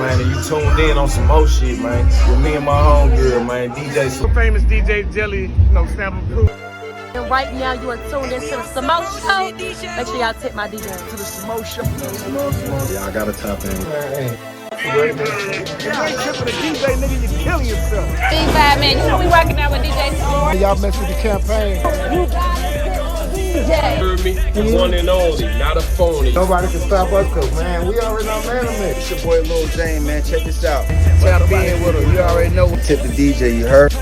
Man, and you tuned in on some more shit, man. With me and my homegirl, man, DJ. Famous DJ Jelly, sample crew. And right now you are tuned into the SaMo Show. Make sure y'all tip my DJ to the SaMo Show. Yeah, I gotta tap in. You ain't tripping a DJ, nigga, you killing yourself. Big 5 man, you know we rocking out with DJ SAMORE. Y'all mess with the campaign. You gotta DJ. Heard me? The one and only, not a phony. Nobody can stop us, cause man, we already on man. It's your boy Lil Zane, man. Check this out. Tap in with her. You already know. Tip the DJ, you heard?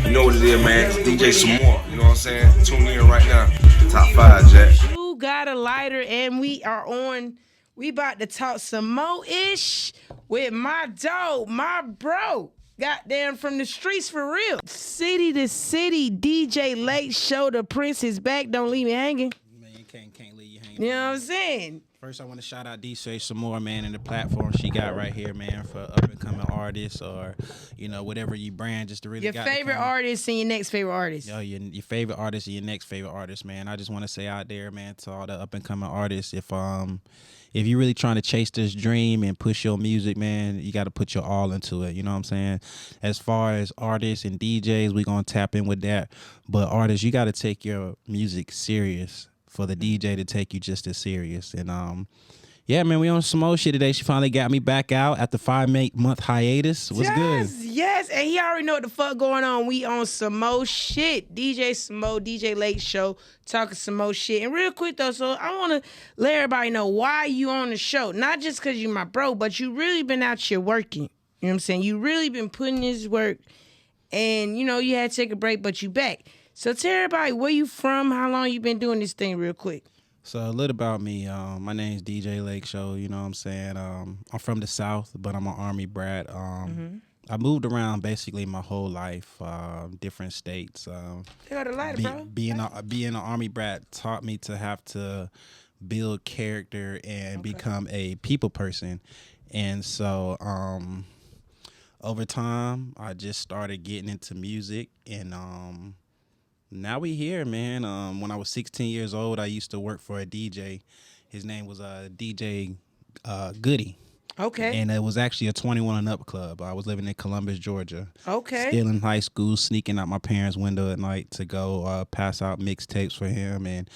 You know what it is, man. It's DJ SAMORE. You know what I'm saying? Tune in right now. Top 5, Jack. You got a lighter, and we are on. We about to talk some more-ish with my dog, my bro. Goddamn, from the streets for real. City to city, DJ Lakeshow, the Prince is back. Don't leave me hanging. Man, you can't leave you hanging. You know what I'm saying? First, I want to shout out DJ SAMORE, man, and the platform she got right here, man, for up-and-coming artists or, you know, whatever you brand, just to really Your favorite artist and your next favorite artist. Yo, your favorite artist and your next favorite artist, man. I just want to say out there, man, to all the up-and-coming artists, if you're really trying to chase this dream and push your music, man, you got to put your all into it. You know what I'm saying? As far as artists and DJs, we're going to tap in with that. But artists, you got to take your music serious for the DJ to take you just as serious. And yeah, man, we on some more shit today. She finally got me back out after 5-month hiatus. What's good? Yes, and he already know what the fuck going on. We on some more shit. DJ SaMo, DJ Lakeshow, talking some more shit. And real quick though, so I want to let everybody know why you on the show. Not just because you my bro, but you really been out here working. You know what I'm saying? You really been putting this work. And, you know, you had to take a break, but you back. So tell everybody where you from, how long you been doing this thing real quick. So a little about me. My name's DJ Lakeshow. You know what I'm saying? I'm from the South, but I'm an Army brat. I moved around basically my whole life, different states. They got a lighter, bro. Being an Army brat taught me to have to build character and become a people person. And so over time, I just started getting into music and now we here, man. When I was 16 years old, I used to work for a DJ. His name was DJ Goody. Okay. And it was actually a 21 and up club. I was living in Columbus, Georgia. Okay. Still in high school, sneaking out my parents' window at night to go pass out mixtapes for him. And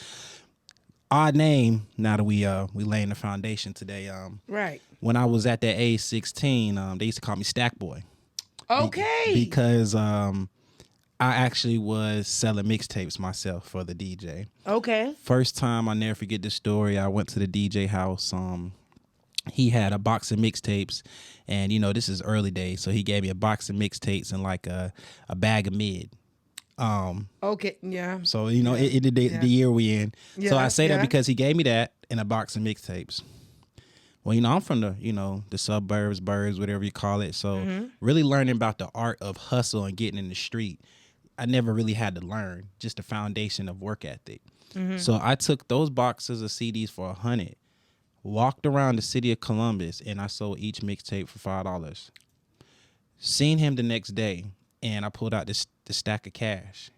odd name. Now that we laying the foundation today. Right. When I was at that age 16, they used to call me Stack Boy. Okay. Because I actually was selling mixtapes myself for the DJ. Okay. First time, I'll never forget this story. I went to the DJ house. He had a box of mixtapes, and, you know, this is early days, so he gave me a box of mixtapes and, like, a bag of mid. Okay, yeah. So, you know, the year we in. Yeah, so I say that because he gave me that and a box of mixtapes. Well, you know, I'm from the suburbs, burbs, whatever you call it. So really learning about the art of hustle and getting in the street, I never really had to learn, just the foundation of work ethic. So I took those boxes of CDs for $100, walked around the city of Columbus, and I sold each mixtape for $5. Seen him the next day, and I pulled out the stack of cash.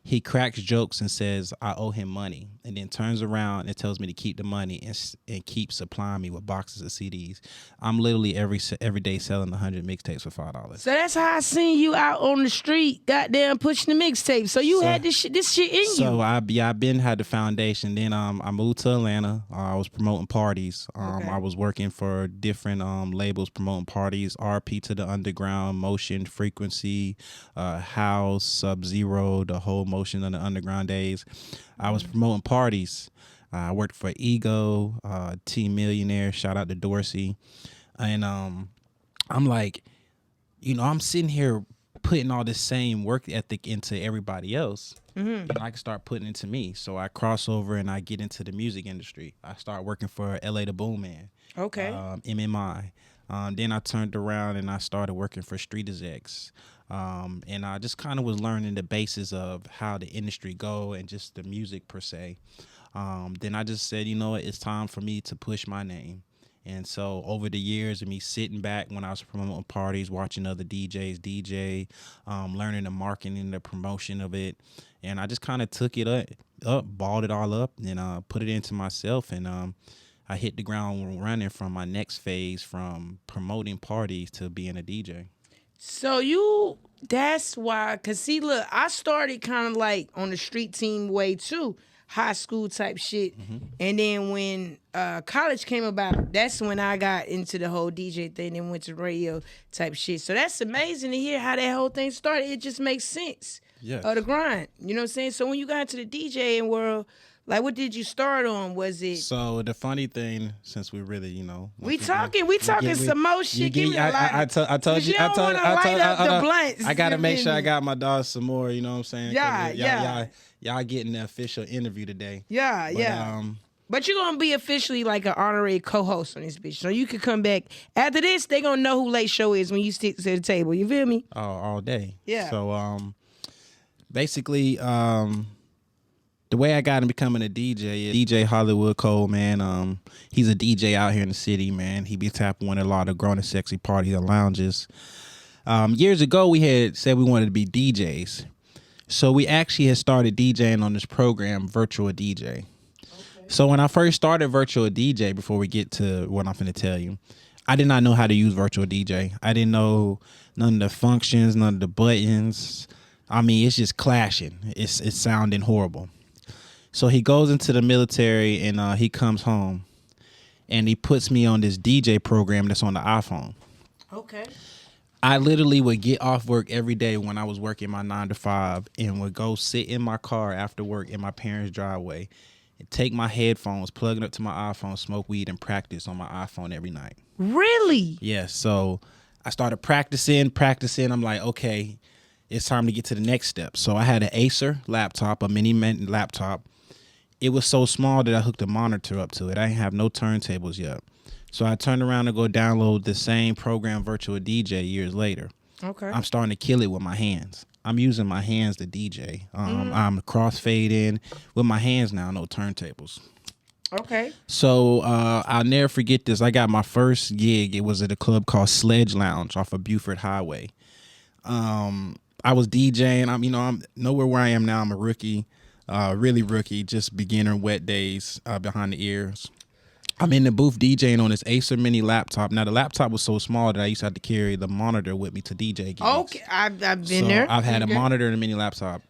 He cracks jokes and says I owe him money, and then turns around and tells me to keep the money and keep supplying me with boxes of CDs. I'm literally every day selling 100 mixtapes for $5. So that's how I seen you out on the street, goddamn pushing the mixtapes. So you had this shit in you. So I've been had the foundation. Then I moved to Atlanta. I was promoting parties. I was working for different labels promoting parties. RP to the Underground, Motion, Frequency, House, Sub-Zero, the whole Motion of the Underground days. I was promoting parties. I worked for Ego, T Millionaire, shout out to Dorsey. And I'm like, you know, I'm sitting here putting all this same work ethic into everybody else. You know, I can start putting it into me. So I cross over and I get into the music industry. I start working for LA the Boom Man. Okay. MMI. Then I turned around and I started working for Street Execs. And I just kind of was learning the basis of how the industry go and just the music per se. Then I just said, you know what, it's time for me to push my name. And so over the years of me sitting back when I was promoting parties, watching other DJs DJ, learning the marketing, the promotion of it, and I just kind of took it up, balled it all up, and put it into myself. And I hit the ground running from my next phase, from promoting parties to being a DJ. So that's why, cause see, look, I started kind of like on the street team way too, high school type shit. And then when college came about, that's when I got into the whole DJ thing and went to radio type shit. So that's amazing to hear how that whole thing started. It just makes sense. Yes. Of the grind. You know what I'm saying? So when you got into the DJing world, like, what did you start on? Was it? So the funny thing, since we really, we talking some more shit. Give me a light. I told you. I gotta make sure I got my dog SaMORE. You know what I'm saying? Y'all getting the official interview today. But you're gonna be officially like an honorary co-host on this bitch, so you can come back after this. They gonna know who Lakeshow is when you stick to the table. You feel me? Oh, all day. Yeah. So basically, the way I got in becoming a DJ is DJ Hollywood Cole, man. He's a DJ out here in the city, man. He be tapping one of a lot of grown and sexy parties and lounges. Years ago, we had said we wanted to be DJs. So we actually had started DJing on this program, Virtual DJ. Okay. So when I first started Virtual DJ, before we get to what I'm finna tell you, I did not know how to use Virtual DJ. I didn't know none of the functions, none of the buttons. I mean, it's just clashing. It's sounding horrible. So he goes into the military and he comes home and he puts me on this DJ program that's on the iPhone. Okay. I literally would get off work every day when I was working my 9 to 5 and would go sit in my car after work in my parents' driveway and take my headphones, plug it up to my iPhone, smoke weed, and practice on my iPhone every night. Really? Yes. So I started practicing. I'm like, okay, it's time to get to the next step. So I had an Acer laptop, a mini laptop. It was so small that I hooked a monitor up to it. I didn't have no turntables yet. So I turned around to go download the same program, Virtual DJ, years later. Okay. I'm starting to kill it with my hands. I'm using my hands to DJ. I'm crossfading with my hands now, no turntables. Okay. So I'll never forget this. I got my first gig. It was at a club called Sledge Lounge off of Buford Highway. I was DJing. I'm nowhere where I am now. I'm a rookie. Really rookie, just beginner wet days behind the ears. I'm in the booth DJing on this Acer mini laptop. Now, the laptop was so small that I used to have to carry the monitor with me to DJ gigs. Okay, I've been there. I've had a monitor and a mini laptop.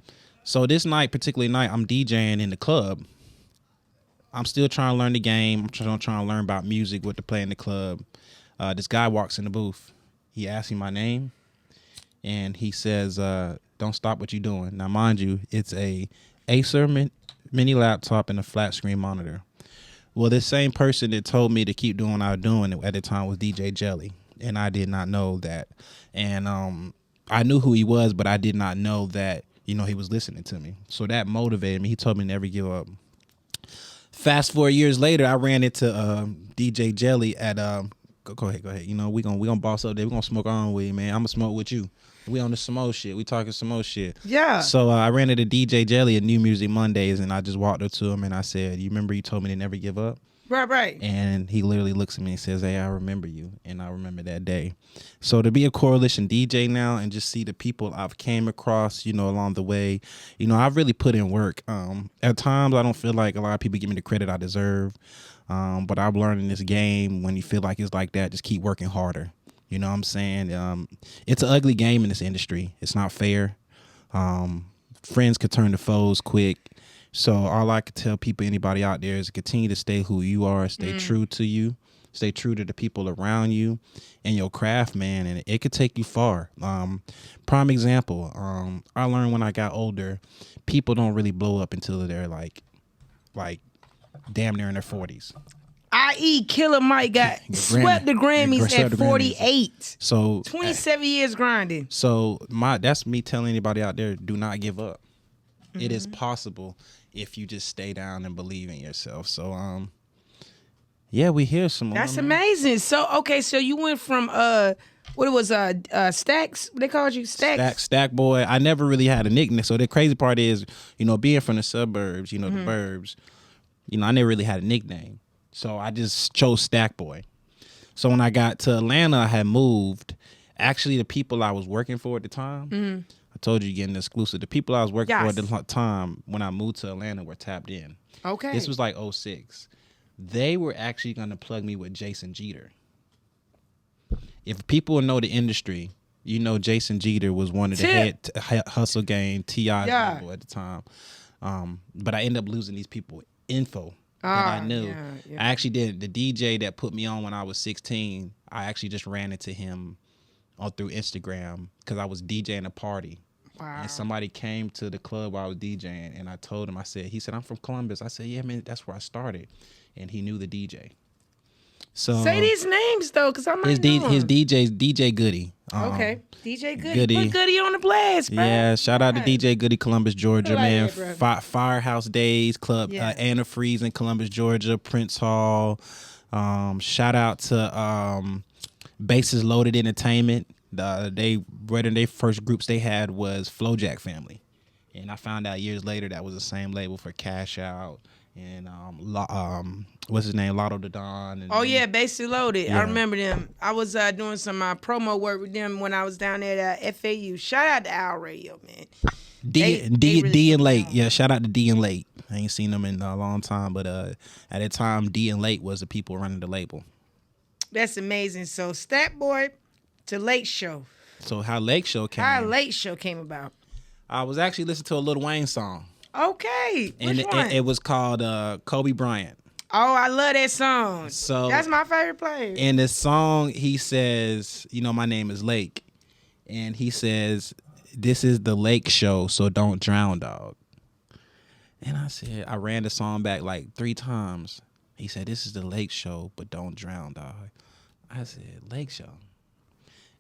So this particular night, I'm DJing in the club. I'm still trying to learn the game. I'm trying to learn about music, what to play in the club. This guy walks in the booth. He asks me my name, and he says, don't stop what you're doing. Now, mind you, it's a Acer mini laptop and a flat screen monitor. Well, this same person that told me to keep doing what I was doing at the time was DJ Jelly, and I did not know that. And I knew who he was, but I did not know that, he was listening to me. So that motivated me. He told me never give up. Fast forward years later, I ran into DJ Jelly at go ahead. We gonna boss up there. We gonna smoke our own weed, man. I'm gonna smoke with you. We on the SaMo shit. We talking SaMo shit. Yeah. So I ran into DJ Jelly at New Music Mondays, and I just walked up to him and I said, "You remember you told me to never give up?" Right. And he literally looks at me and says, "Hey, I remember you," and I remember that day. So to be a Coalition DJ now and just see the people I've came across, along the way, I've really put in work. At times, I don't feel like a lot of people give me the credit I deserve, but I've learned in this game, when you feel like it's like that, just keep working harder. You know what I'm saying? It's an ugly game in this industry. It's not fair. Friends could turn to foes quick. So all I could tell people, anybody out there, is continue to stay who you are, stay true to you, stay true to the people around you and your craft, man, and it could take you far. Prime example, I learned when I got older, people don't really blow up until they're like damn near in their 40s. I.e. Killer Mike got swept the Grammys at 48. So 27 years grinding. So that's me telling anybody out there, do not give up. It is possible if you just stay down and believe in yourself. So yeah, we hear some. That's amazing. So so you went from what it was Stacks? They called you Stacks? Stack Boy. I never really had a nickname. So the crazy part is, being from the suburbs, the burbs, I never really had a nickname. So I just chose Stack Boy. So when I got to Atlanta, I had moved. Actually, the people I was working for at the time, I told you, getting exclusive. The people I was working for at the time when I moved to Atlanta were tapped in. Okay. This was like 06. They were actually going to plug me with Jason Jeter. If people know the industry, you know Jason Jeter was one of the head Hustle Gang T.I.'s label at the time. But I ended up losing these people info that I knew. Yeah. I actually did. The DJ that put me on when I was 16, I actually just ran into him through Instagram because I was DJing a party. Wow. And somebody came to the club where I was DJing, and I told him, he said, I'm from Columbus. I said, yeah, man, that's where I started. And he knew the DJ. So say these names though, because I might his know his DJ's DJ Goody. Okay, DJ Goody. Put Goody on the blast, bro. Yeah, shout out to DJ Goody, Columbus, Georgia, man. That, Firehouse Days Club, Antifreeze in Columbus, Georgia, Prince Hall. Shout out to Bases Loaded Entertainment. One of their first groups they had was Flowjack Family, and I found out years later that was the same label for Cash Out and what's his name, Lotto the Don. And, Basically Loaded. Yeah. I remember them. I was doing some promo work with them when I was down there at FAU. Shout out to Owl Radio, man. D and Late. Yeah, shout out to D and Late. I ain't seen them in a long time, but at that time, D and Late was the people running the label. That's amazing. So Stat Boy to Lakeshow. So how Lakeshow came about? I was actually listening to a Lil Wayne song. Okay. And Which one? it was called Kobe Bryant. Oh, I love that song. So that's my favorite player. In the song, he says, my name is Lake. And he says, this is the Lake Show, so don't drown, dog. And I ran the song back like 3 times. He said, this is the Lake Show, but don't drown, dog. I said, Lake Show.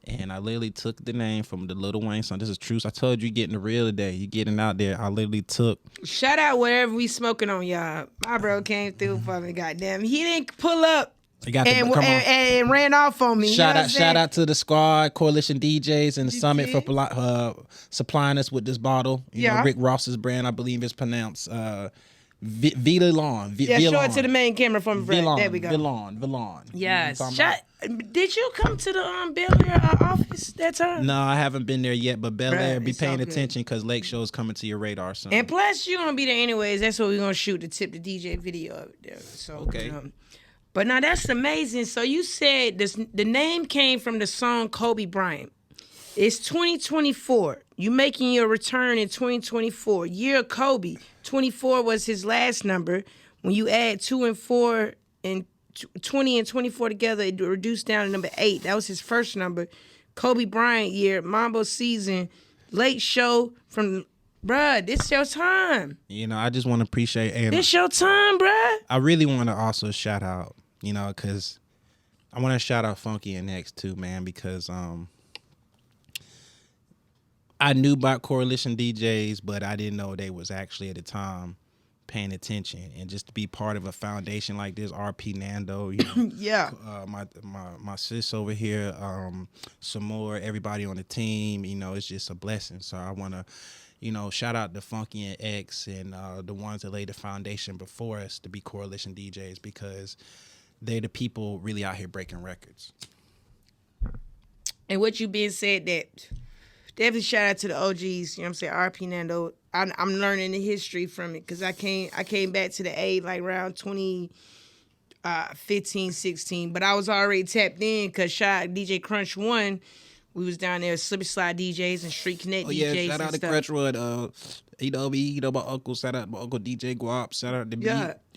And I literally took the name from the Lil Wayne song. This is true. I told you getting the real today. You getting out there. I literally took. Shout out wherever we smoking on, y'all. My bro came through for me, goddamn. He didn't pull up and ran off on me. Shout out to the squad, Coalition DJs, and the Summit for supplying us with this bottle. You know, Rick Ross's brand, I believe it's pronounced Villon. Show it to the main camera from front. There we go. Villon. Yes. Did you come to the Bel Air office that time? No, I haven't been there yet, but Bel Air, be paying attention because Lake Show is coming to your radar soon. And plus, you're going to be there anyways. That's what we're going to shoot, to tip the DJ video up there. So, okay. But now that's amazing. So you said the name came from the song Kobe Bryant. It's 2024. You making your return in 2024. Year of Kobe. 24 was his last number. When you add 2 and 4 and 20 and 24 together, it reduced down to number 8. That was his first number. Kobe Bryant year, Mambo season, Late Show from, bruh, this your time. I just want to appreciate. This your time, bruh. I really want to also shout out, because I want to shout out Funky and X too, man, because I knew about Coalition DJs, but I didn't know they was actually at the time paying attention, and just to be part of a foundation like this, RP Nando, my sis over here, SAMORE, everybody on the team, it's just a blessing. So I want to, shout out to Funky and X and the ones that laid the foundation before us to be Coalition DJs, because they're the people really out here breaking records. And what you being said, that definitely shout out to the OGs, you know what I'm saying, RP Nando. I'm learning the history from it, because I came back to the A like around 2015, 16, but I was already tapped in because DJ Crunch 1, we was down there, Slip Slide DJs and Street Connect DJs. Shout out to Crutchwood, my uncle, shout out to my uncle DJ Guap, shout out to me,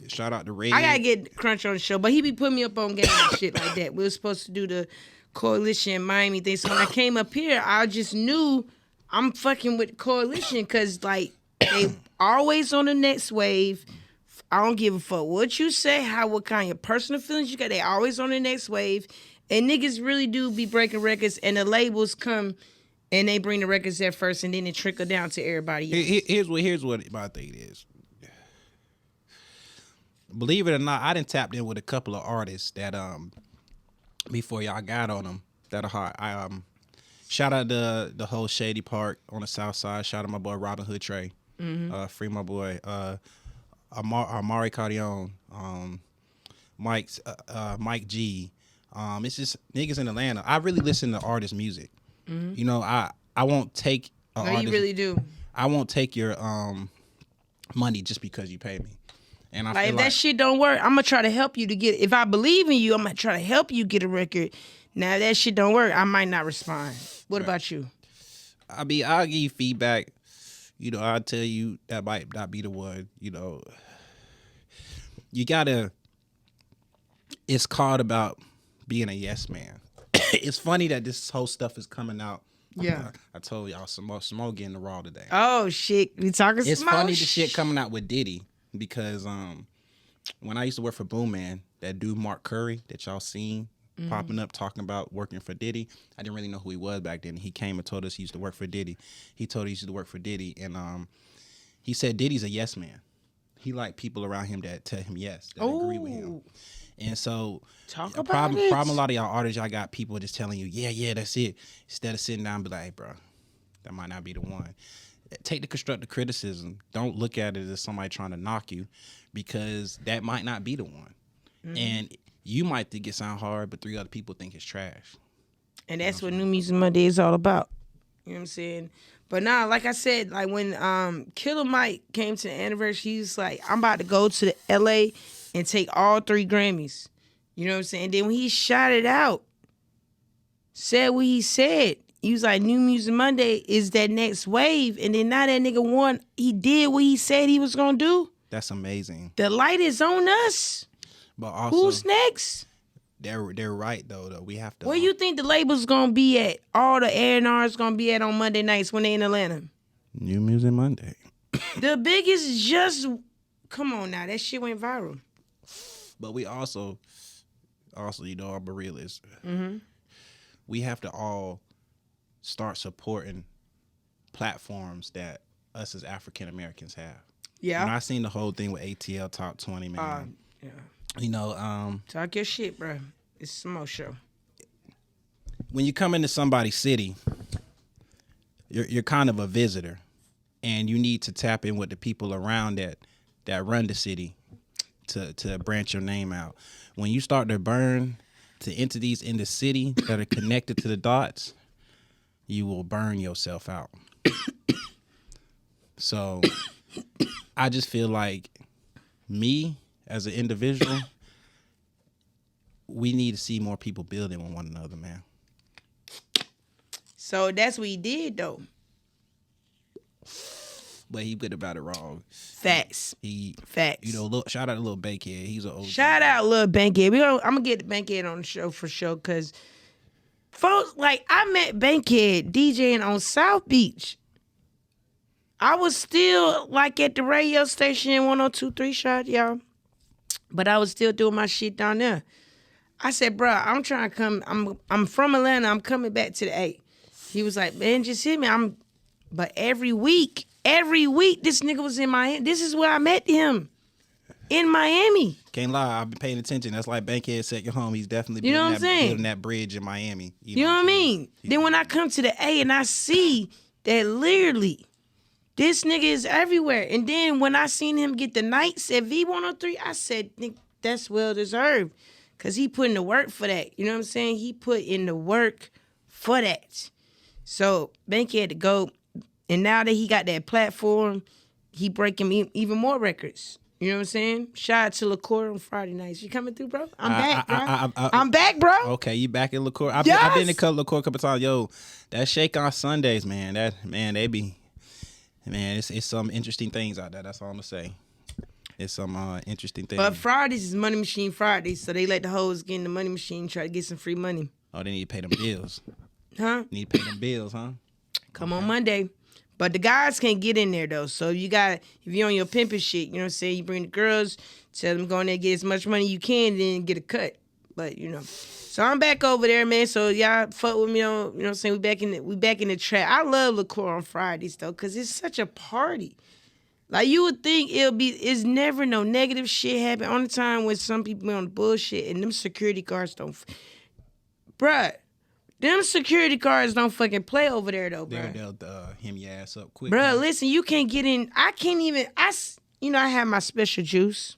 shout out to Ray. I gotta get Crunch on the show, but he be putting me up on game and shit like that. We were supposed to do the Coalition Miami thing, so when I came up here, I just knew I'm fucking with Coalition, because like they always on the next wave. I don't give a fuck what you say, what kind of personal feelings you got. They always on the next wave, and niggas really do be breaking records, and the labels come and they bring the records there first, and then it trickle down to everybody else. Here's what my thing is. Believe it or not, I done tapped in with a couple of artists that before y'all got on them that are hot. Shout out to the whole Shady Park on the south side. Shout out my boy Robin Hood Trey. Mm-hmm. Free my boy Amari Cardion. Mike G. It's just niggas in Atlanta. I really listen to artist music. Mm-hmm. I won't take you really do. I won't take your money just because you pay me. And I like feel if that shit don't work, I'm gonna try to help you to get. If I believe in you, I'm gonna try to help you get a record. Now if that shit don't work, I might not respond. What about you? I'll give you feedback. You know, I'll tell you that might not be the one. You know, you gotta. It's called about being a yes man. It's funny that this whole stuff is coming out. Yeah. I told y'all SaMo getting the raw today. Oh shit, we talking. It's SaMo? funny the shit coming out with Diddy because when I used to work for Boom Man, that dude Mark Curry that y'all seen popping up talking about working for Diddy, I didn't really know who he was back then. He came and told us he used to work for Diddy. He told us he used to work for Diddy, and he said Diddy's a yes man. He like people around him that tell him yes, that agree with him. And so, problem a lot of y'all artists, y'all got people just telling you, yeah, that's it. Instead of sitting down and be like, hey, bro, that might not be the one. Take the constructive criticism. Don't look at it as somebody trying to knock you, because that might not be the one. And you might think it sound hard, but 3 other people think it's trash. And that's what New Music Monday is all about. You know what I'm saying? But now, like I said, like when Killer Mike came to the anniversary, he was like, I'm about to go to the LA and take all 3 Grammys. You know what I'm saying? And then when he shot it out, said what he said, he was like, New Music Monday is that next wave. And then now that nigga won, he did what he said he was going to do. That's amazing. The light is on us. But also, who's next? They're right, though. We have to. Where you think the label's going to be at? All the A&R's going to be at on Monday nights when they in Atlanta? New Music Monday. The biggest just... Come on now. That shit went viral. But we also, you know, I'm a realist. We have to all start supporting platforms that us as African Americans have. Yeah. You know, I seen the whole thing with ATL Top 20, man. Yeah. You know, talk your shit, bro. It's a SaMo show. When you come into somebody's city, you're kind of a visitor, and you need to tap in with the people around that run the city to branch your name out. When you start to burn to entities in the city that are connected to the dots, you will burn yourself out. So I just feel like me as an individual, we need to see more people building with one another, man. So that's what he did, though. But he went about it wrong. Facts. Facts. You know, shout out to Lil Bankhead. He's an old. Shout out Lil Bankhead. I'm gonna get Bankhead on the show for sure, cause folks, like, I met Bankhead DJing on South Beach. I was still like at the radio station 102.3 shot, y'all, but I was still doing my shit down there. I said, bro, I'm trying to come. I'm from Atlanta. I'm coming back to the A. He was like, man, just hit me. But every week, this nigga was in Miami. This is where I met him, in Miami. Can't lie, I've been paying attention. That's like Bankhead Second Home. He's definitely building that bridge in Miami. You know what I mean? Then when I come to the A and I see that literally this nigga is everywhere. And then when I seen him get the nights at V103, I said, Nick, that's well deserved. Because he put in the work for that. You know what I'm saying? He put in the work for that. So Bankhead had to go. And now that he got that platform, he breaking even more records. You know what I'm saying? Shout out to LaCour on Friday nights. You coming through, bro? I'm back, bro. I'm back, bro. Okay, you back in LaCour. I've been to LaCour a couple times. Yo, that Shake on Sundays, man. It's some interesting things out there. That's all I'm gonna say. It's some interesting things. But Fridays is Money Machine Fridays, so they let the hoes get in the money machine, try to get some free money. Oh, they need to pay them bills. Huh? Need to pay them bills, huh? Come on Monday. But the guys can't get in there, though. So you got, if you're on your pimping shit, you know what I'm saying? You bring the girls, tell them go in there, get as much money you can, then get a cut. But, you know. So I'm back over there, man. So y'all fuck with me on, you know what I'm saying? We back in the trap. I love LaCour on Fridays, though, because it's such a party. Like, you would think it's never no negative shit happen. Only time when some people be on the bullshit and them security guards don't. Bruh. Them security guards don't fucking play over there, though, bro. They'll hem your ass up quick. Bro, listen, you can't get in. I can't even. I have my special juice.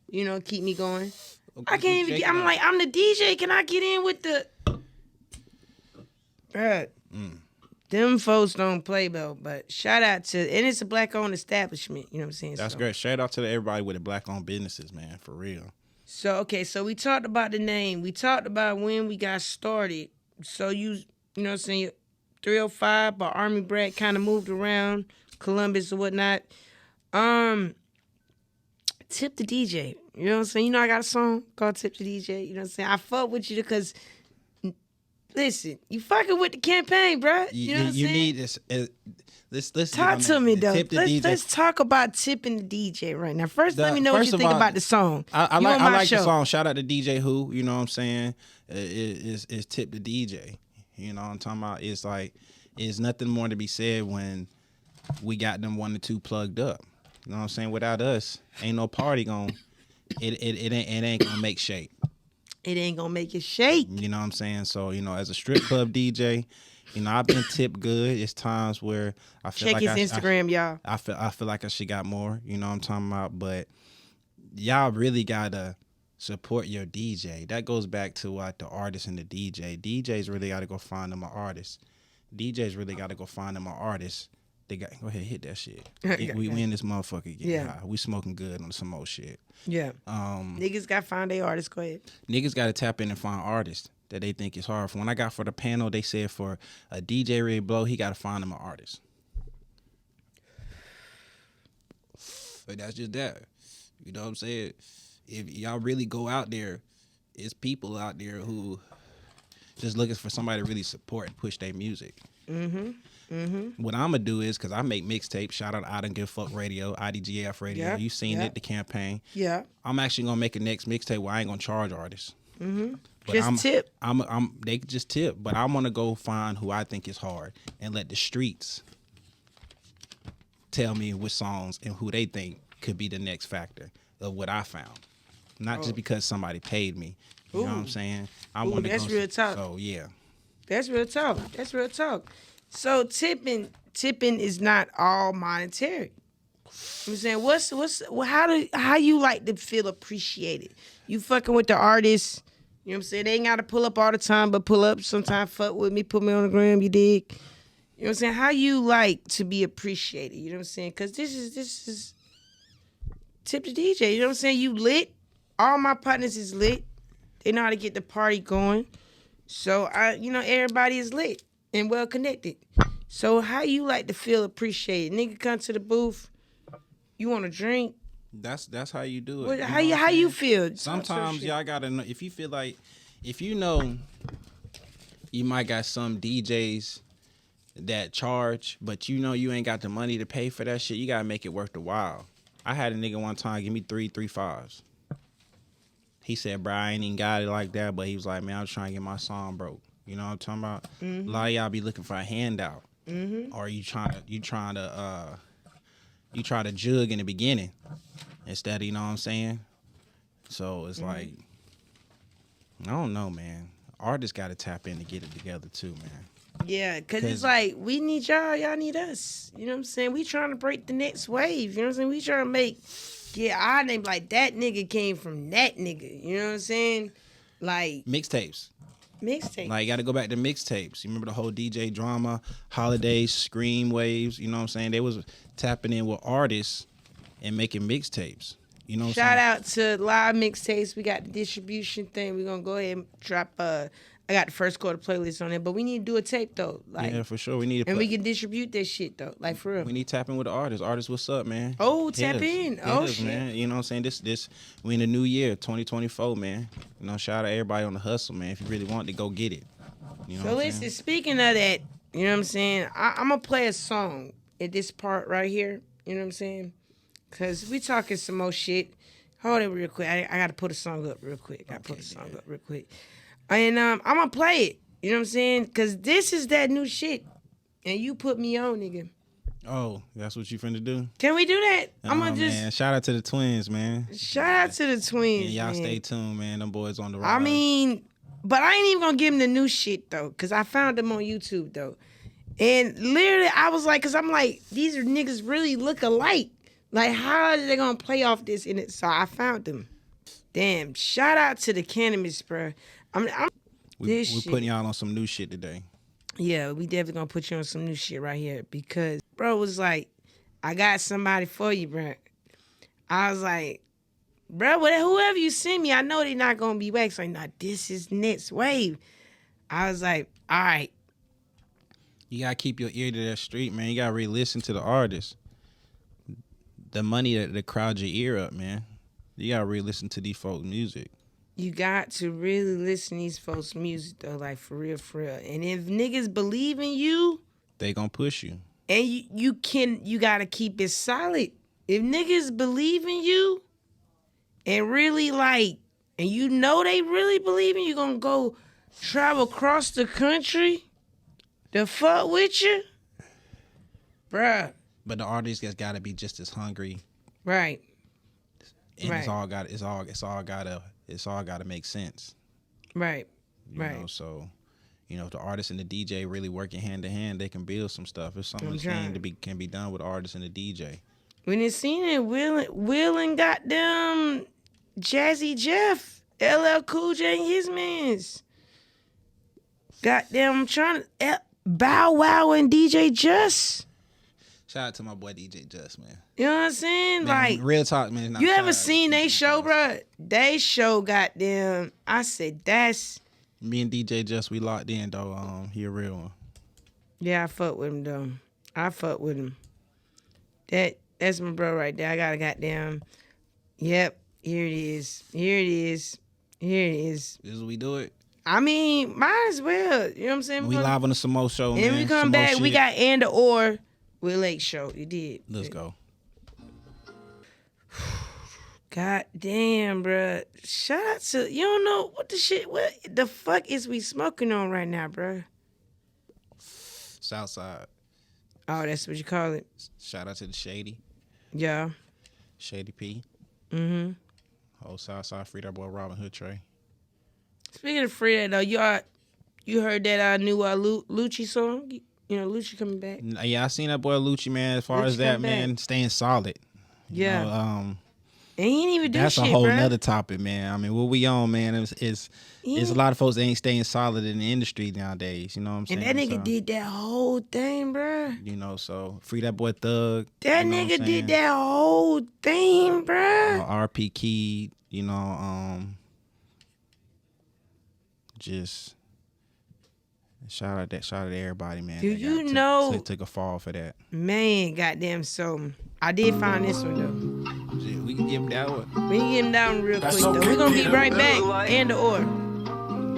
You know, keep me going. Okay, I can't even. I'm like, I'm the DJ. Can I get in with the? Bro, Them folks don't play though, but shout out to, and it's a black-owned establishment, you know what I'm saying? That's great. Shout out to everybody with the black-owned businesses, man, for real. So, okay, so we talked about the name. We talked about when we got started. So you know what I'm saying, 305, but Army Brat kind of moved around, Columbus or whatnot. Tip the DJ. You know what I'm saying? You know I got a song called Tip the DJ. You know what I'm saying? I fuck with you because, listen, you fucking with the campaign, bruh. You know what I'm saying? Need this. Let's talk to me, though. DJ. Let's talk about tipping the DJ right now. First, let me know what you think about the song. I like the song. Shout out to DJ Who. You know what I'm saying? Is Tip the DJ. You know what I'm talking about? It's like, it's nothing more to be said when we got them 1 or 2 plugged up. You know what I'm saying? Without us, ain't no party going. It ain't gonna make shape. It ain't gonna make it shake. You know what I'm saying? So, you know, as a strip club DJ, you know, I've been tipped good. It's times where I feel check like his Instagram, y'all. I feel like I should got more. You know what I'm talking about? But y'all really gotta support your DJ. That goes back to what the artist and the DJ. DJs really gotta go find them an artist. DJs really gotta go find them an artist. They got go ahead, hit that shit. We in this motherfucker. Yeah, we smoking good on some more shit. Yeah. Niggas got to find their artists. Go ahead. Niggas got to tap in and find artists that they think is hard. For when I got for the panel, they said for a DJ ready to blow, he got to find him an artist. But that's just that. You know what I'm saying? If y'all really go out there, it's people out there who just looking for somebody to really support and push their music. Mm-hmm. Mm-hmm. What I'm gonna do is, because I make mixtapes, shout out I Don't Give a Fuck Radio, IDGF Radio. You seen it, the campaign. Yeah. I'm actually gonna make a next mixtape where I ain't gonna charge artists. Mm-hmm. Just tip. They can just tip, but I'm gonna go find who I think is hard and let the streets tell me which songs and who they think could be the next factor of what I found. Not just because somebody paid me. You know what I'm saying? That's real talk. So yeah. That's real talk. That's real talk. So tipping is not all monetary. I'm saying, how you like to feel appreciated? You fucking with the artist, you know what I'm saying? They ain't gotta pull up all the time, but pull up sometime, fuck with me, put me on the gram, you dig? You know what I'm saying? How you like to be appreciated? You know what I'm saying? Cause this is tip the DJ, you know what I'm saying? You lit. All my partners is lit. They know how to get the party going. So everybody is lit and well connected. So how you like to feel appreciated? Nigga come to the booth, you want to drink. That's how you do it. How you feel? Sometimes y'all gotta know, if you feel like, if you know you might got some DJs that charge, but you know you ain't got the money to pay for that shit, you gotta make it worth the while. I had a nigga one time give me 3 5s. He said, bro, I ain't even got it like that, but he was like, man, I was trying to get my song broke. You know what I'm talking about? Mm-hmm. A lot of y'all be looking for a handout. Mm-hmm. Or you trying to jug in the beginning instead of, you know what I'm saying? So it's like, I don't know, man. Artists got to tap in to get it together too, man. Yeah, because it's like, we need y'all need us. You know what I'm saying? We trying to break the next wave. You know what I'm saying? We trying to make... Yeah, our name, like, that nigga came from that nigga. You know what I'm saying? Like... Mixtapes. Like, you got to go back to mixtapes. You remember the whole DJ drama, holidays, scream waves, you know what I'm saying? They was tapping in with artists and making mixtapes. You know what I'm saying? Shout out to live mixtapes. We got the distribution thing. We're going to go ahead and drop... I got the first quarter playlist on it, but we need to do a tape though. Like, yeah, for sure. We need to and we can distribute that shit though. Like for real. We need to tap in with the artists. Artists, what's up, man? Oh, tap in. Oh shit, man. You know what I'm saying? This we in the new year, 2024, man. You know, shout out to everybody on the hustle, man. If you really want to go get it. You know so listen, speaking of that, you know what I'm saying? I'm gonna play a song at this part right here. You know what I'm saying? Cause we talking some more shit. Hold it real quick. I gotta put a song up real quick. And I'm gonna play it. You know what I'm saying? Because this is that new shit. And you put me on, nigga. Oh, that's what you finna do? Can we do that? I'm gonna man. Shout out to the twins, man. Shout out to the twins, y'all man. Stay tuned, man. Them boys on the road. I mean, but I ain't even gonna give them the new shit, though. Because I found them on YouTube, though. And literally, I was like, because I'm like, these niggas really look alike. Like, how are they gonna play off this in it? So I found them. Damn, shout out to the cannabis, bro. We're putting y'all on some new shit today. Yeah, we definitely gonna put you on some new shit right here because bro was like, I got somebody for you, bro. I was like, bro, whoever you send me, I know they not gonna be whack. So like, nah, this is next wave. I was like, all right. You gotta keep your ear to that street, man. You gotta really listen to the artists. The money that crowd your ear up, man. You gotta really listen to these folks' music. You got to really listen to these folks' music though, like for real, for real. And if niggas believe in you, they gonna push you. And you gotta keep it solid. If niggas believe in you and really like, and you know they really believe in you, gonna go travel across the country to fuck with you, bruh. But the artist has gotta be just as hungry. Right. And right. it's all gotta make sense. Right. You know, so, you know, if the artist and the DJ really working hand to hand, they can build some stuff. It's something can be done with the artist and the DJ. When it seen it, Will and goddamn Jazzy Jeff, LL Cool J and his mans. Goddamn, I'm trying to Bow Wow and DJ Just. Shout out to my boy DJ Just, man. You know what I'm saying? Man, like real talk, man. You ever seen they show, bro? They show, goddamn. I said that's. Me and DJ Just, we locked in though. He a real one. Yeah, I fuck with him though. I fuck with him. That's my bro right there. I got a goddamn. Yep, here it is. Here it is. Here it is. This is what we do it. I mean, might as well. You know what I'm saying? We live on the SaMo show, man. And we come back. Shit. We got and or with Lakeshow. You did. Let's go. God damn, bruh. Shout out to, you don't know what the fuck is we smoking on right now, bruh? Southside. Oh, that's what you call it. Shout out to the Shady. Yeah. Shady P. Mm-hmm. Whole Southside, free that boy Robin Hood Trey. Speaking of free, though, you heard that new Lucci song? You know, Lucci coming back. Yeah, I seen that boy Lucci, man. As far as that, man, staying solid. Yeah. You know, and he ain't even do that's shit, a whole bruh. nother topic, man. I mean, what we on, man, is a lot of folks that ain't staying solid in the industry nowadays. You know what I'm saying? And that nigga did that whole thing, bruh. You know, so free that boy Thug. That nigga did that whole thing, bruh. RP Key, you know, just shout out to everybody, man. Do you know? They took a fall for that. Man, goddamn. So I did find this one though. We can give him that one. We can give him that one real quick though. We're gonna be right back. And the or.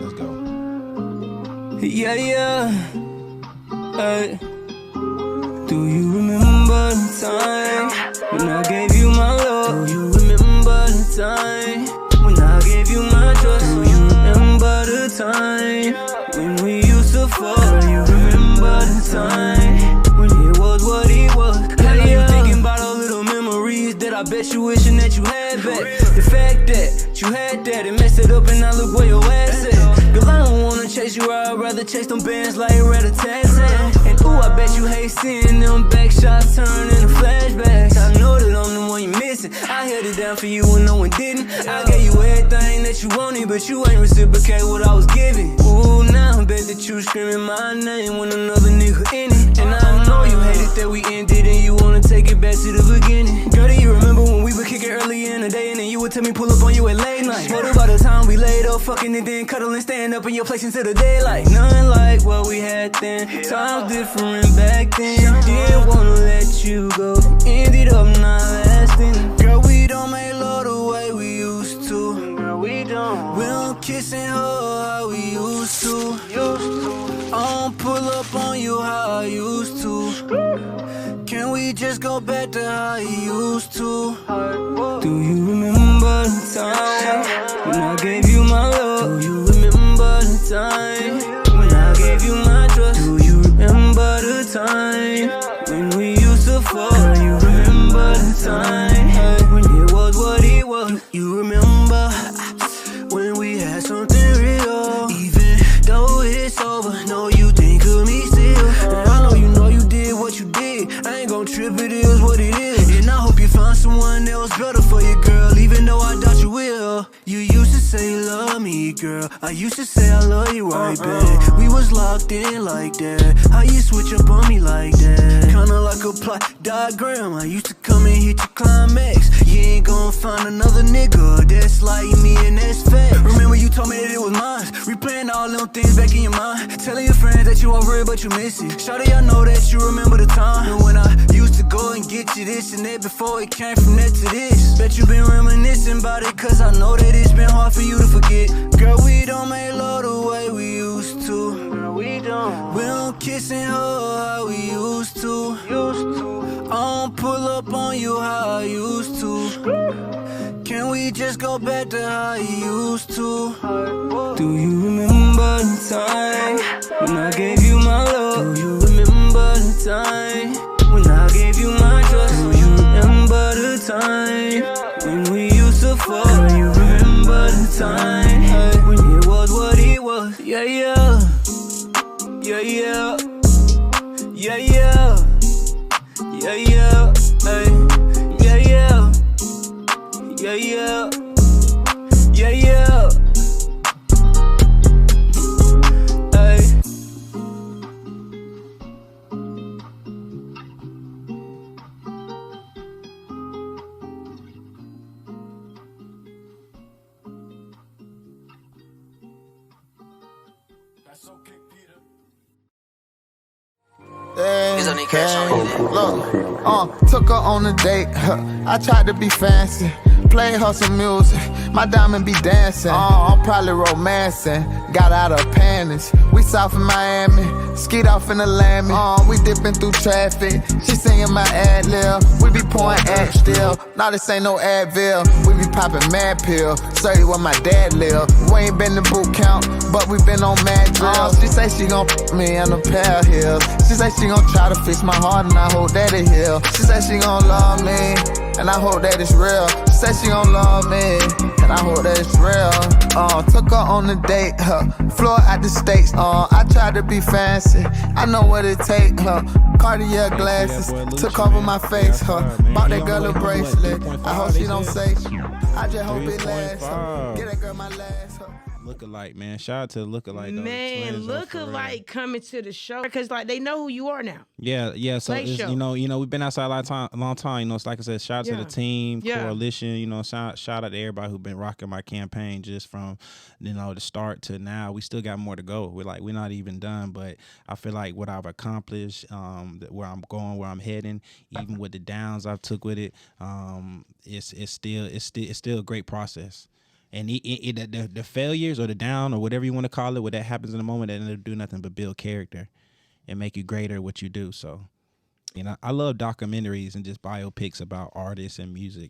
Let's go. Yeah. Hey. Do you remember the time when I gave you my love? Do you remember the time when I gave you my trust? Do you remember the time when we used to fuck? Do you remember the time when it was what it was? I know you thinking about all little memories that I bet you wishing that you had back. The fact that you had that and messed it up and now look where your ass at. Girl, I don't wanna chase you, I'd rather chase them bands like rat-a-tat-tat. And ooh, I bet you hate seeing them back shots turn into flashbacks. I know that I'm the one you missing. I held it down for you when no one didn't. I gave you everything that you wanted, but you ain't reciprocate what I was giving. Ooh, now I bet that you screaming my name when another nigga in it. And I know you hated that we ended and you wanna take it back to the beginning. Girl, do you remember when we would kick it early in the day and then you would tell me pull up on you at late night? What about the time we laid up fucking and then cuddle and stand up in your place until the daylight? Nothing like what we had then. Times different back then. Didn't wanna let you go. Ended up not lasting. Girl, we don't make love the way we used to. Girl, we don't kiss and hug how we used to. I don't pull up on you how I used to. Can we just go back to how you used to? Do you remember the time when I gave you my love? Do you remember the time when I gave you my trust? Do you remember the time when we used to fuck? Do you remember the time when it was what it was? Do you remember when we had something real? Even though it's over, no, you think of me still. And I know you did what you did. I ain't gon' trip, it is what it is. And I hope you find someone else better for you, girl, even though I doubt you will. You used to say you love me, girl. I used to say I love you right back. We was locked in like that. How you switch up on me like that? Kinda like a plot diagram. I used to come and hit your climax. You ain't gon' find another nigga that's like me, and that's fact. Remember you told me that it was mine. Replaying all them things back in your mind. Telling your friends that you over it but you miss it. Shawty, I know that you remember the time when I used to go and get you this and that before it came from that to this. Bet you been reminiscing about it, cause I know that it's been hard for you to forget. Girl, we don't make love the way we used to. Girl, we don't kiss and hug how we used to. I don't pull up on you how I used to. Can we just go back to how you used to? Do you remember the time when I gave you my love? Do you remember the time when I gave you my trust? Do you remember the time when we used to fuck? Do you remember the time when it was what it was? Yeah, yeah. Yeah, yeah. Yeah, yeah. Yeah, yeah. Hey. Yeah, yeah. Yeah, yeah. Yeah, yeah. Hey. Look, took her on a date. I tried to be fancy, play her some music. My diamond be dancing. I'm probably romancing. Got out of panties. We south in Miami, skied off in the Lammy. We dipping through traffic. She singing my ad lib. We be pouring act still. Nah, this ain't no Advil. We be popping mad pill. Say where my dad live. We ain't been to boot camp, but we been on mad drills. She say she gon' me in a pair of heels. She say she gon' try to fix my heart and I hope that it heal. She say she gon' love me and I hope that it's real. She say she gon' love me and I hope that it's real. Took her on a date, flew out the States. I tried to be fancy, I know what it take, Cartier glasses, took over my face, bought that girl a bracelet. I hope she don't say, I just hope it lasts, get that girl my last. Lookalike, man. Shout out to the lookalike. Man, lookalike coming to the show because like they know who you are now. Yeah, yeah. So it's, you know, we've been outside a long time. You know, it's like I said, shout out to the team, coalition. You know, shout out to everybody who's been rocking my campaign just from the start to now. We still got more to go. We're not even done, but I feel like what I've accomplished, where I'm going, where I'm heading, even with the downs I've took with it, it's still a great process. And the failures or the down or whatever you want to call it, what that happens in the moment, that it'll do nothing but build character and make you greater at what you do. So, I love documentaries and just biopics about artists and music.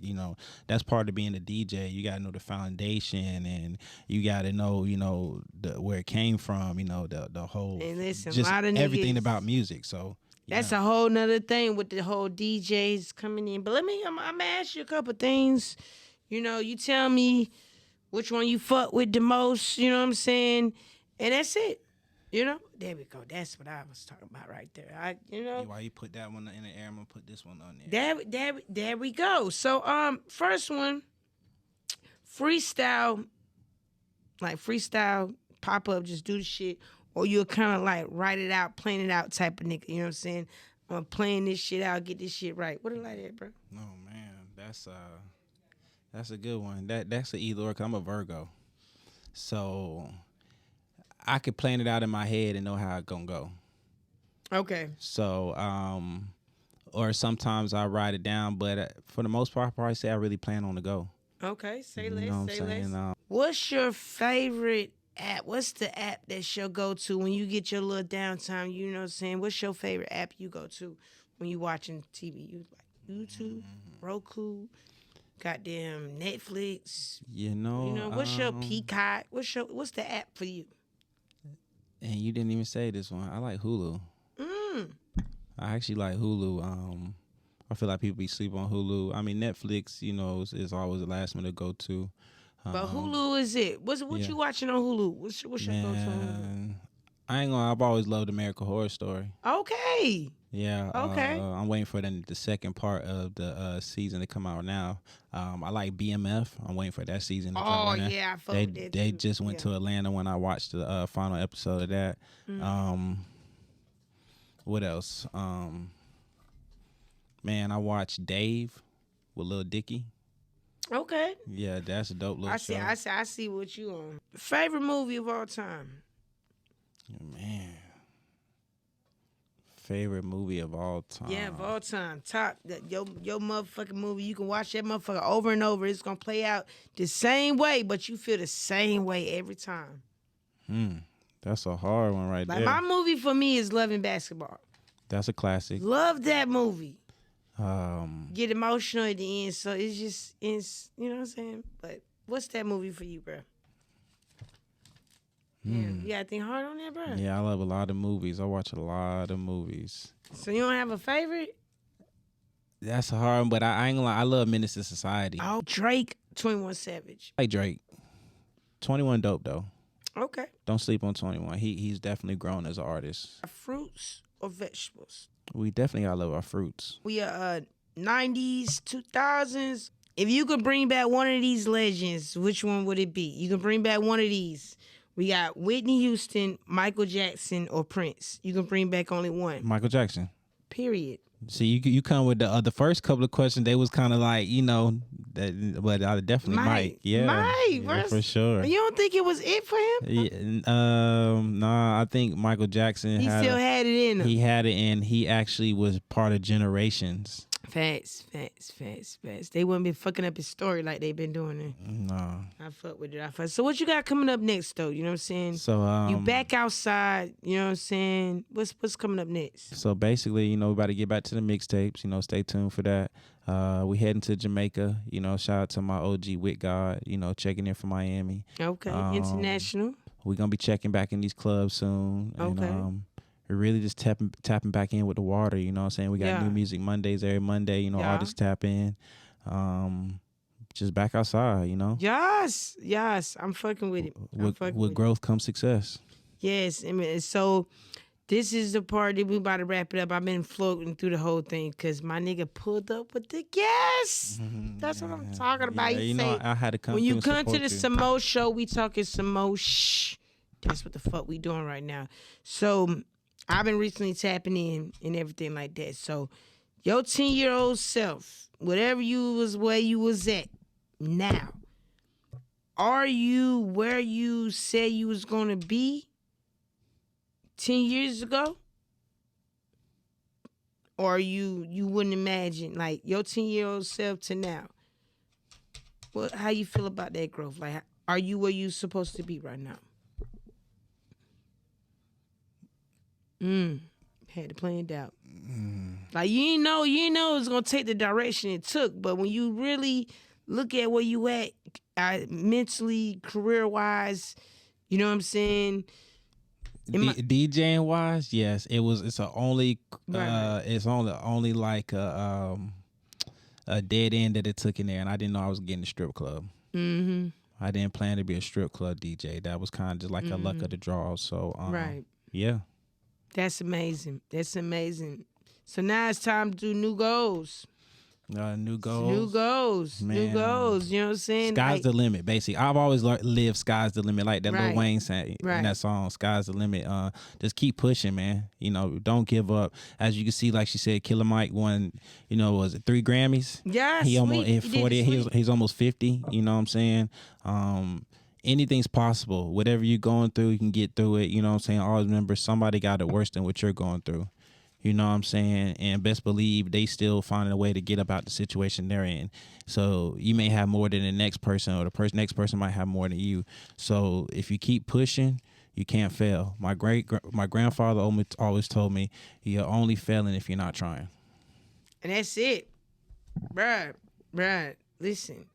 That's part of being a DJ. You got to know the foundation and you got to know, where it came from, the whole, and listen, just a lot of everything niggas, about music. So that's a whole nother thing with the whole DJs coming in. But I'm gonna ask you a couple things. You tell me which one you fuck with the most, you know what I'm saying? And that's it. There we go. That's what I was talking about right there. Why you put that one in the air, I'm gonna put this one on there. There we go. So first one, freestyle pop up, just do the shit, or you'll kind of like write it out, plan it out type of nigga. You know what I'm saying? I'm playing this shit out, get this shit right. What it like that, bro? Oh man, that's a good one. That's an either or. 'Cause I'm a Virgo, so I could plan it out in my head and know how it's gonna go. Okay. So, or sometimes I write it down, but for the most part, I probably say I really plan on the go. Okay, say less. Say less. What's your favorite app? What's the app that you'll go to when you get your little downtime? You know what I'm saying? What's your favorite app you go to when you watching TV? You like YouTube, Roku, goddamn Netflix. What's your Peacock? What's the app for you? And you didn't even say this one. I like Hulu. I actually like Hulu. I feel like people be sleep on Hulu. I mean, Netflix, is always the last one to go to. But Hulu is it? What you watching on Hulu? What's your go-to on Hulu? I ain't gonna. I've always loved American Horror Story. Okay. Yeah. Okay. I'm waiting for the second part of the season to come out now. I like BMF. I'm waiting for that season to come out. Oh yeah, I fuck They with that they too. just went to Atlanta when I watched the final episode of that. What else? Man, I watched Dave with Lil Dicky. Okay. Yeah, that's a dope little show. I see what you on. Favorite movie of all time? Man. Favorite movie of all time. Yeah, of all time. Top your motherfucking movie. You can watch that motherfucker over and over. It's gonna play out the same way, but you feel the same way every time. That's a hard one right Like there. my movie for me is Loving Basketball. That's a classic. Love that movie. Get emotional at the end, so it's you know what I'm saying? But what's that movie for you, bro? Yeah, you gotta think hard on that, bro. Yeah, I love a lot of movies. I watch a lot of movies. So you don't have a favorite? That's hard one, but I ain't gonna lie. I love Menace to Society. Oh, Drake, 21 Savage. I like Drake. 21 dope though. Okay. Don't sleep on 21. He's definitely grown as an artist. Fruits or vegetables? We definitely gotta love our fruits. We are 90s, 2000s. If you could bring back one of these legends, which one would it be? You can bring back one of these. We got Whitney Houston, Michael Jackson, or Prince. You can bring back only one. Michael Jackson. Period. See, you come with the first couple of questions. They was kind of like, that, but I definitely Mike. Yeah, yeah, for sure. You don't think it was it for him? Yeah, nah, I think Michael Jackson. He still had it in him. He had it, and he actually was part of generations. Facts. They wouldn't be fucking up his story like they been doing it. No. I fuck with it. So what you got coming up next, though? You know what I'm saying? So you back outside. You know what I'm saying? What's coming up next? So basically, we about to get back to the mixtapes. Stay tuned for that. We heading to Jamaica. Shout out to my OG Wit God. Checking in from Miami. Okay, international. We're gonna be checking back in these clubs soon. Okay. And, we're really just tapping back in with the water, you know what I'm saying? We got new music Mondays every Monday, artists tap in. Just back outside, Yes, I'm fucking with it. With growth comes success. Yes, I mean, so this is the part that we about to wrap it up. I've been floating through the whole thing because my nigga pulled up with the gas. That's what I'm talking about. Yeah, I had to come when you come to the SaMORE show, we talking SaMo shhh. That's what the fuck we doing right now. So I've been recently tapping in and everything like that. So your 10-year-old self, whatever where you was at now, are you where you said you was gonna be 10 years ago? Or you wouldn't imagine, like, your 10-year-old self to now? How you feel about that growth? Like, are you where you supposed to be right now? Had to plan it out. Like, you didn't know it was gonna take the direction it took, but when you really look at where you at, mentally, career-wise, you know what I'm saying? DJing wise, yes, it's only like a dead end that it took in there, and I didn't know I was getting a strip club. I didn't plan to be a strip club DJ. That was kind of just like a luck of the draw. So right, yeah. That's amazing. So now it's time to do new goals. New goals. Man. New goals. You know what I'm saying? Sky's the limit, basically. I've always lived sky's the limit, like that Lil Wayne said in that song, Sky's the limit. Just keep pushing, man. Don't give up. As you can see, like she said, Killer Mike won, was it 3 Grammys? Yeah, he almost hit 40. He's almost 50. You know what I'm saying? Anything's possible. Whatever you're going through, you can get through it. You know what I'm saying? Always remember, somebody got it worse than what you're going through. You know what I'm saying? And best believe they still finding a way to get up out the situation they're in. So you may have more than the next person, or the next person might have more than you. So if you keep pushing, you can't fail. My grandfather always told me, you're only failing if you're not trying. And that's it. Bruh, listen.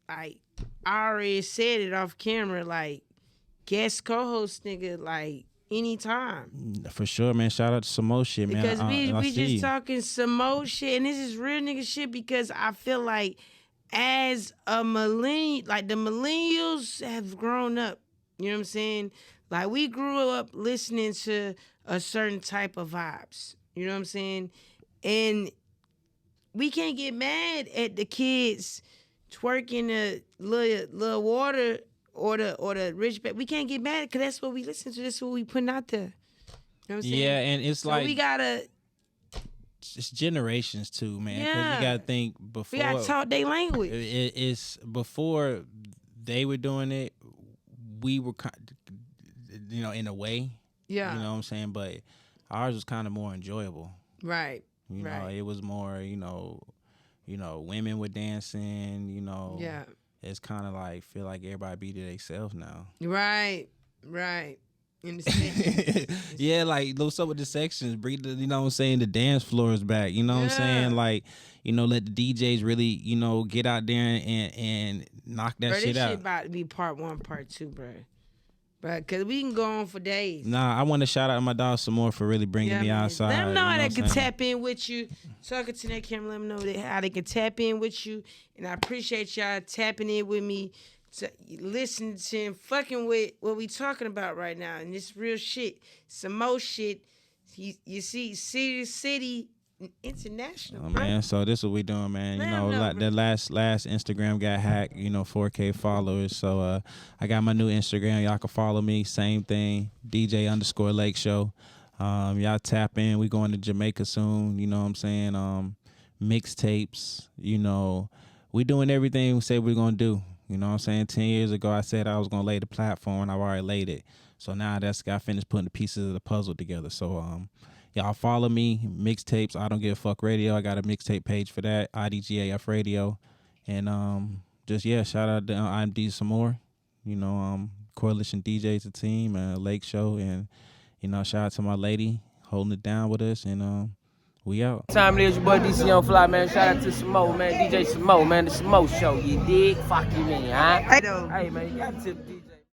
Like, I already said it off camera, like, guest co-host nigga, like, anytime. For sure, man. Shout out to SaMo shit, man. Because we just talking SaMo shit, and this is real nigga shit, because I feel like as a millennial, like, the millennials have grown up. You know what I'm saying? Like, we grew up listening to a certain type of vibes. You know what I'm saying? And we can't get mad at the kids twerking the little water or the rich back. We can't get mad because that's what we listen to. That's what we putting out there. You know what I'm saying? Yeah, and it's so like we gotta. It's generations too, man. Because Yeah. you gotta think before. We gotta talk their language. It's before they were doing it. We were, in a way. Yeah. You know what I'm saying? But ours was kind of more enjoyable. Right. You know, it was more, women were dancing, Yeah. It's kind of like, feel like everybody be to themselves now. Right. In the sections. Yeah, like, what's up with the sections? Breathe, you know what I'm saying? The dance floor is back. You know what I'm saying? Like, let the DJs really, get out there and knock that shit out. This shit about to be part 1, part 2, bro. Because we can go on for days. Nah, I want to shout out my dog SaMORE for really bringing me outside. Let them know how they can saying? tap in with you. Talking to that camera, let them know how they can tap in with you. And I appreciate y'all tapping in with me, listening to and fucking with what we talking about right now. And this real shit. SaMo shit. You see, city to city, international, bro. Man, so this is what we doing, man. The last Instagram got hacked, 4K followers. So I got my new Instagram. Y'all can follow me. Same thing, DJ _Lakeshow. Y'all tap in. We going to Jamaica soon. You know what I'm saying? Mixtapes. We doing everything we said we're gonna do. You know what I'm saying? 10 years ago, I said I was gonna lay the platform, and I've already laid it. So now I finished putting the pieces of the puzzle together. So y'all follow me, mixtapes, I Don't Give a Fuck Radio. I got a mixtape page for that, IDGAF Radio. And shout out to IMD SaMORE, Coalition DJs, the team, Lakeshow, and, shout out to my lady holding it down with us, and we out. Time it is, your boy DC on Fly, man. Shout out to SaMo, man. DJ SaMo, man. The SaMo Show, you dig? Fuck you, man, huh? I know. Hey, man, you got to tip